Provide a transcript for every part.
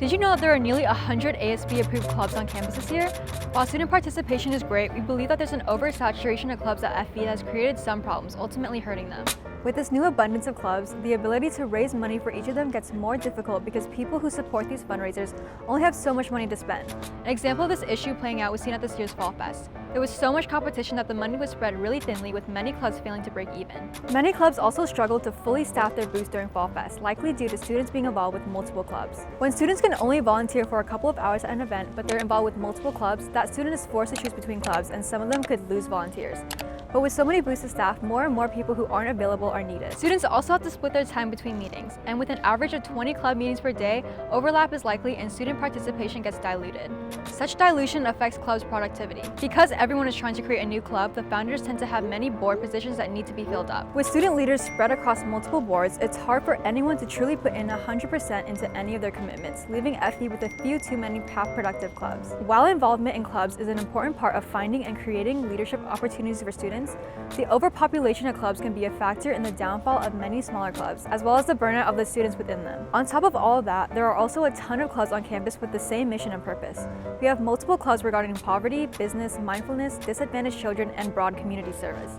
Did you know that there are nearly 100 ASB-approved clubs on campus this year? While student participation is great, we believe that there's an oversaturation of clubs at FE that has created some problems, ultimately hurting them. With this new abundance of clubs, the ability to raise money for each of them gets more difficult because people who support these fundraisers only have so much money to spend. An example of this issue playing out was seen at this year's Fall Fest. There was so much competition that the money was spread really thinly, with many clubs failing to break even. Many clubs also struggled to fully staff their booths during Fall Fest, likely due to students being involved with multiple clubs. When students can only volunteer for a couple of hours at an event, but they're involved with multiple clubs, that student is forced to choose between clubs, and some of them could lose volunteers. But with so many booths to staff, more and more people who aren't available are needed. Students also have to split their time between meetings, and with an average of 20 club meetings per day, overlap is likely and student participation gets diluted. Such dilution affects clubs' productivity. Because everyone is trying to create a new club, the founders tend to have many board positions that need to be filled up. With student leaders spread across multiple boards, it's hard for anyone to truly put in 100% into any of their commitments, leaving FE with a few too many half-productive clubs. While involvement in clubs is an important part of finding and creating leadership opportunities for students, the overpopulation of clubs can be a factor in the downfall of many smaller clubs, as well as the burnout of the students within them. On top of all of that, there are also a ton of clubs on campus with the same mission and purpose. We have multiple clubs regarding poverty, business, mindfulness, disadvantaged children, and broad community service.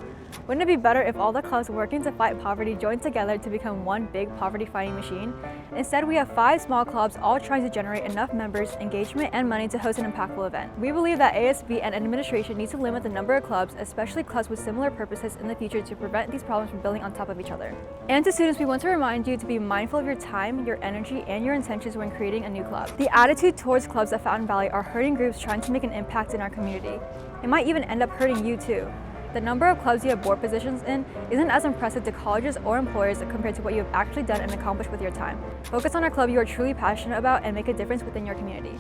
Wouldn't it be better if all the clubs working to fight poverty joined together to become one big poverty-fighting machine? Instead, we have 5 small clubs all trying to generate enough members, engagement, and money to host an impactful event. We believe that ASB and administration need to limit the number of clubs, especially clubs with similar purposes, in the future to prevent these problems from building on top of each other. And to students, we want to remind you to be mindful of your time, your energy, and your intentions when creating a new club. The attitude towards clubs at Fountain Valley are hurting groups trying to make an impact in our community. It might even end up hurting you too. The number of clubs you have board positions in isn't as impressive to colleges or employers compared to what you have actually done and accomplished with your time. Focus on a club you are truly passionate about and make a difference within your community.